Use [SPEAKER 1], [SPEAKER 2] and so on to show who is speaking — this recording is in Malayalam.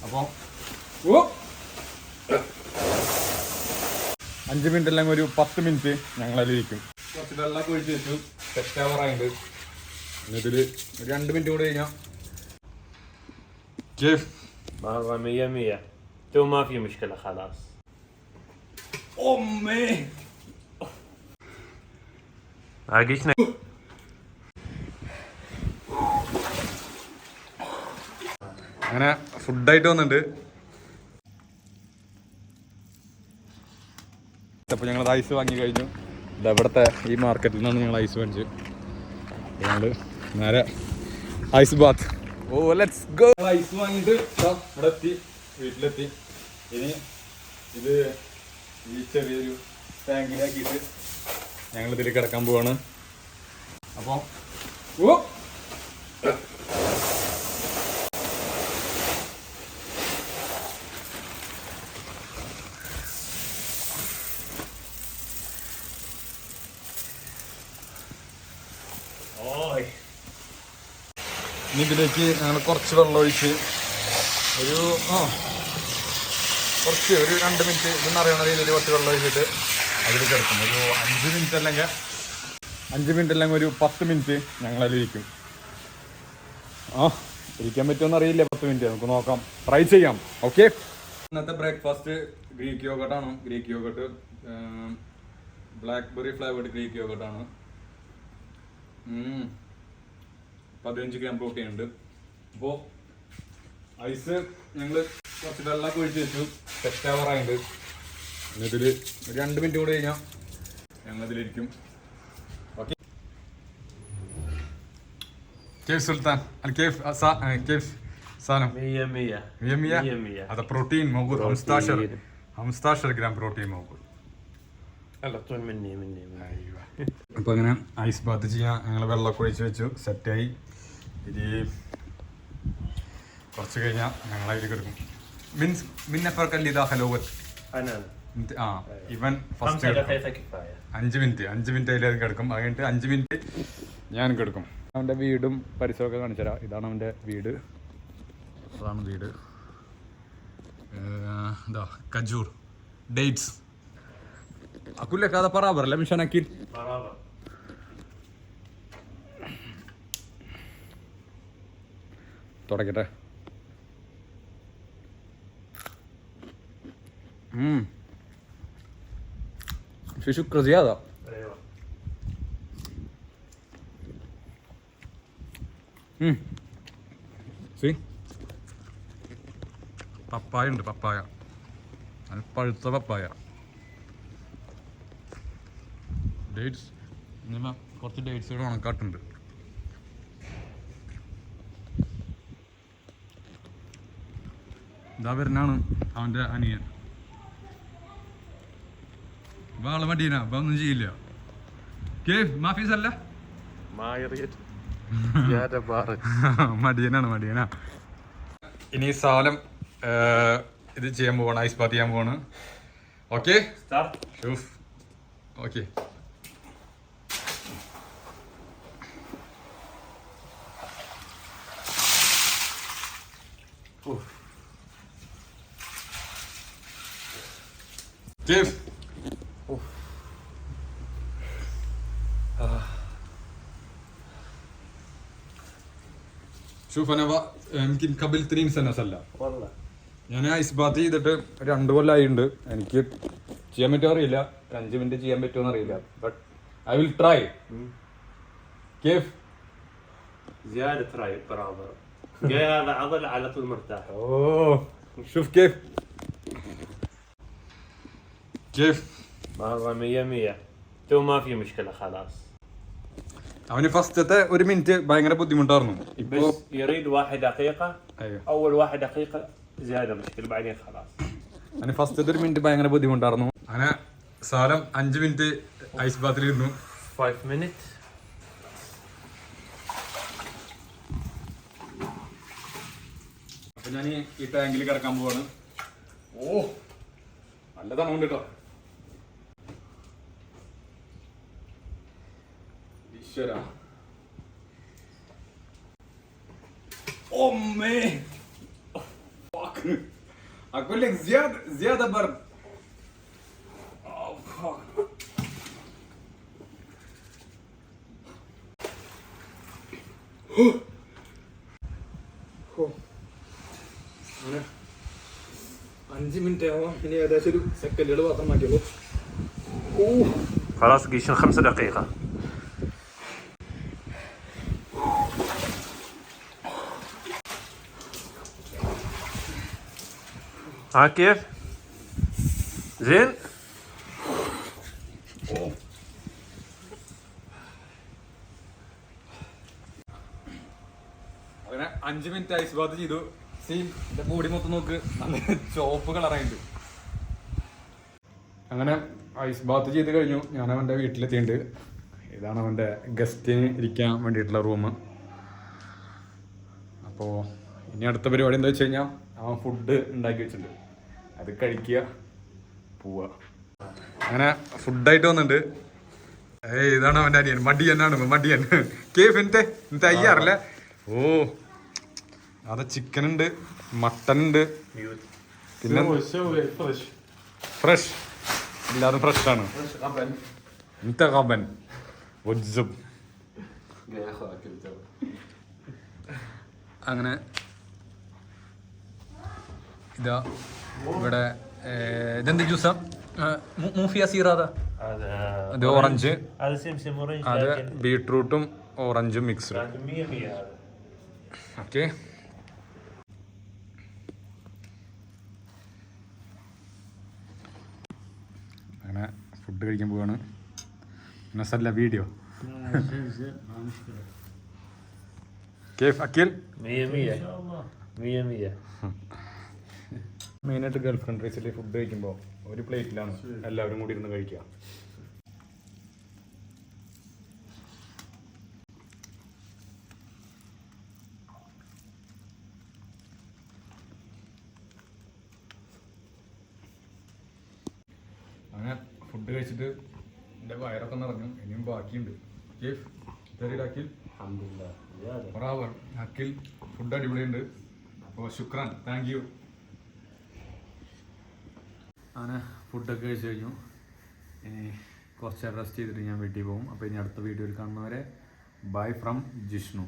[SPEAKER 1] അപ്പോൾ 5 മിനിറ്റ് അല്ലെങ്കിൽ ഒരു 10 മിനിറ്റ് ഞങ്ങളതിലിരിക്കും. കുറച്ച് വെള്ളമൊക്കെ ഒഴിച്ച് വെച്ചു, സെറ്റ് ആവാറായിട്ട്. എന്നിട്ടിൽ ഒരു 2 മിനിറ്റ് കൂടെ കഴിഞ്ഞാൽ كيف؟
[SPEAKER 2] مرة 100 تو ما في مشكلة خلاص.
[SPEAKER 1] أمي
[SPEAKER 2] عاقشنا.
[SPEAKER 1] അങ്ങനെ ഫുഡായിട്ട് വന്നിട്ടുണ്ട്. അപ്പോൾ ഞങ്ങൾ ഐസ് വാങ്ങി കഴിഞ്ഞു. ഇവിടുത്തെ ഈ മാർക്കറ്റിൽ നിന്നാണ് ഞങ്ങൾ ഐസ് വാങ്ങിച്ചത്. ഞങ്ങൾ നേരെ ice bath. Oh let's go. Ice വാങ്ങിയിട്ട് ഇവിടെ എത്തി, വീട്ടിലെത്തി. ഇനി ഇത് ഈ ചെറിയൊരു ടാങ്കിലാക്കിയിട്ട് ഞങ്ങളിതിൽ കിടക്കാൻ പോവാണ്. അപ്പോൾ ഇനി ഇതിലേക്ക് ഞങ്ങൾ കുറച്ച് വെള്ളം ഒഴിച്ച് ഒരു 2 മിനിറ്റ് ഇതെന്നറിയണ രീതിയിൽ കുറച്ച് വെള്ളം ഒഴിച്ചിട്ട് അതിൽ കിടക്കും. ഒരു 5 മിനിറ്റ് അല്ലെങ്കിൽ ഒരു 10 മിനിറ്റ് ഞങ്ങളതിലിരിക്കും. ഇരിക്കാൻ പറ്റുമെന്ന് അറിയില്ല. 10 മിനിറ്റ് നമുക്ക് നോക്കാം, ട്രൈ ചെയ്യാം. ഓക്കെ, ഇന്നത്തെ ബ്രേക്ക്ഫാസ്റ്റ് ഗ്രീക്ക് യോഗട്ടാണ്. Greek yogurt blackberry flavoured Greek യോഗട്ടാണ്. 15 ഗ്രാം പ്രോട്ടീൻ ഉണ്ട്. അപ്പോൾ ഐസ് ഞങ്ങൾ കുറച്ച് വെള്ളമൊക്കെ ഒഴിച്ച് വെച്ചു, സെറ്റ് ആവാറായിട്ട്. എന്നിട്ടിൽ ഒരു 2 മിനിറ്റ് കൂടെ കഴിഞ്ഞാൽ ഞങ്ങളതിലിരിക്കും. ഓക്കെ, كيف سلطان؟ كيف كيف سالم؟ 100 هذا بروتين موجود. 15 جرام بروتين موجود.
[SPEAKER 2] يلا طول مني.
[SPEAKER 1] ايوه. അപ്പോൾ അങ്ങനെ ഐസ് ബാത്ത് ചെയ്യാൻ ഞങ്ങൾ വെള്ളമൊക്കെ ഒഴിച്ച് വെച്ചു, സെറ്റായി. ഇനി കുറച്ച് കഴിഞ്ഞാൽ ഞങ്ങൾ അതിൽ കിടക്കും. മീൻസ് മിന്നഫർക്ക് അല്ലി ദാഖലോവത്ത്. ഇവൻ ഫസ്റ്റ് 5 മിനിറ്റ് അതിൽ കിടക്കും. അത് കഴിഞ്ഞിട്ട് 5 മിനിറ്റ് ഞാൻ കിടക്കും. അവൻ്റെ വീടും പരിസരമൊക്കെ കാണിച്ചു തരാം. ഇതാണ് അവൻ്റെ വീട്. അതാണ് വീട്. എന്താ കജൂർ ഡേറ്റ്സ് أقول لك هذا برابر لا مش أكيد
[SPEAKER 2] برابر.
[SPEAKER 1] തുടക്കട്ടെ. في سكر زيادة.
[SPEAKER 2] ايوه.
[SPEAKER 1] See? പപ്പായ ഉണ്ട്, പപ്പായ. അത് പഴുത്ത പപ്പായ. ഡേറ്റ്സ് ഇങ്ങനെ കുറച്ച് ഡേറ്റ്സുകൾ ഉണക്കാട്ടുണ്ട്. ഇതാ വരുന്നാണ് അവൻ്റെ അനിയൻ. വാള മടീന ഒന്നും ചെയ്യില്ല. കേഫ് മാഫീസ് അല്ല,
[SPEAKER 2] ما يريد زيادة بارد.
[SPEAKER 1] മടിയനാ. ഇനി സാലം ഇത് ചെയ്യാൻ പോവാണ്, ഐസ് ബാത്ത് ചെയ്യാൻ പോവാണ്. ഓക്കെ ഷൂഫ്. ഓക്കെ, كيف؟ شوف انا يمكن قبل 30 سنه سلا
[SPEAKER 2] والله
[SPEAKER 1] ഞാൻ ഐസ് ബാത്ത് ചെയ്തിട്ട് 2 കൊല്ലമായിട്ടുണ്ട്. എനിക്ക് ചെയ്യാൻ പറ്റുമോ അറിയില്ല, 5 മിനിറ്റ് ചെയ്യാൻ പറ്റുമോ അറിയില്ല. But I will try. كيف؟
[SPEAKER 2] زيادة تراي برافو. جاي هذا عضل على طول مرتاح.
[SPEAKER 1] اوه شوف كيف
[SPEAKER 2] مرة 100 تو ما في مشكلة خلاص.
[SPEAKER 1] അവന് ഫസ്റ്റത്തെ 1 മിനിറ്റ് ഭയങ്കര ബുദ്ധിമുട്ടായിരുന്നു.
[SPEAKER 2] بس يريد 1 دقيقة.
[SPEAKER 1] ايوه
[SPEAKER 2] أول 1 دقيقة زيادة مشكلة بعدين خلاص.
[SPEAKER 1] അവന് ഫസ്റ്റത്തെ 1 മിനിറ്റ് ഭയങ്കര ബുദ്ധിമുട്ടായിരുന്നു. അങ്ങനെ സാലം 5 മിനിറ്റ് ഐസ് ബാത്തിലിരുന്നു.
[SPEAKER 2] 5 minutes.
[SPEAKER 1] അപ്പൊ ഞാൻ ഈ ടാങ്കിൽ കിടക്കാൻ പോവാണ്. ഓ നല്ല തണുണ്ട് കേട്ടോ. ഈശ്വര. Oh man. Fuck. اقول لك زياده برد. അങ്ങനെ 5 മിനിറ്റ് ആവാം. ഇനി ഏകദേശം ഒരു സെക്കൻഡുകൾ മാത്രം മാറ്റിയുള്ളൂ.
[SPEAKER 2] خلاص قيشن 5 دقيقة. ها كيف؟ زين؟
[SPEAKER 1] അങ്ങനെ 5 മിനിറ്റ് ഐസ് ബാത്ത് ചെയ്തു. സീൻ എന്റെ ബോഡി മൊത്തം നോക്ക്, നല്ല ചോപ്പ് കളറായിട്ട്. അങ്ങനെ ഐസ് ബാത്ത് ചെയ്ത് കഴിഞ്ഞു. ഞാൻ അവൻ്റെ വീട്ടിലെത്തിയിട്ടുണ്ട്. ഇതാണ് അവൻ്റെ ഗസ്റ്റിന് ഇരിക്കാൻ വേണ്ടിയിട്ടുള്ള റൂം. അപ്പോൾ ഇനി അടുത്ത പരിപാടി എന്താ വെച്ച് കഴിഞ്ഞാൽ അവൻ ഫുഡ് ഉണ്ടാക്കി വെച്ചിട്ടുണ്ട്, അത് കഴിക്കുക, പോവുക. അങ്ങനെ ഫുഡായിട്ട് വന്നിട്ടുണ്ട്. ഇതാണ് അവൻ്റെ അനിയൻ, മടിയനാണ് മടിയൻ. കേഫ് എൻ്റെ അയ്യാറല്ലേ. ഓ അത് ചിക്കൻ ഉണ്ട്, മട്ടൻ ഉണ്ട്, പിന്നെ ഫ്രഷ് എല്ലാതും ഫ്രഷാണ്. انت غبن والزب. അങ്ങനെ ഇതാ ഇവിടെ ഇതെന്ത് ജ്യൂസാ? മൂഫിയ സീറാദ. അത് ഓറഞ്ച്,
[SPEAKER 2] هذا سمسم اورنج
[SPEAKER 1] അത്
[SPEAKER 2] لكن
[SPEAKER 1] ബീട്രൂട്ടും ഓറഞ്ചും മിക്സ്ഡ്.
[SPEAKER 2] 100% هذا.
[SPEAKER 1] ഓക്കെ, അങ്ങനെ ഫുഡ് കഴിക്കാൻ പോവാണ്. നസല്ല വീഡിയോ. കേഫ് അഖിൽ
[SPEAKER 2] 100%.
[SPEAKER 1] മെയിനായിട്ട് ഗൾഫ് കൺട്രീസിൽ ഫുഡ് കഴിക്കുമ്പോൾ ഒരു പ്ലേറ്റിലാണ് എല്ലാവരും കൂടി ഇരുന്ന് കഴിക്കുക. അങ്ങനെ ഫുഡ് കഴിച്ചിട്ട് എൻ്റെ വയറൊക്കെ നിറഞ്ഞു. ഇനിയും ബാക്കിയുണ്ട്. കേഫ് അഖിൽ
[SPEAKER 2] الحمد لله زيادة.
[SPEAKER 1] ബ്രാവോ അഖിൽ, ഫുഡ് അടിപൊളിയുണ്ട്. അപ്പോൾ ശുക്രാൻ, താങ്ക് യു. അങ്ങനെ ഫുഡൊക്കെ കഴിച്ച് കഴിഞ്ഞു. ഇനി കുറച്ച് റെസ്റ്റ് ചെയ്തിട്ട് ഞാൻ വീട്ടിൽ പോകും. അപ്പോൾ ഇനി അടുത്ത വീഡിയോയിൽ കാണുന്നവരെ ബൈ ഫ്രം ജിഷ്ണു.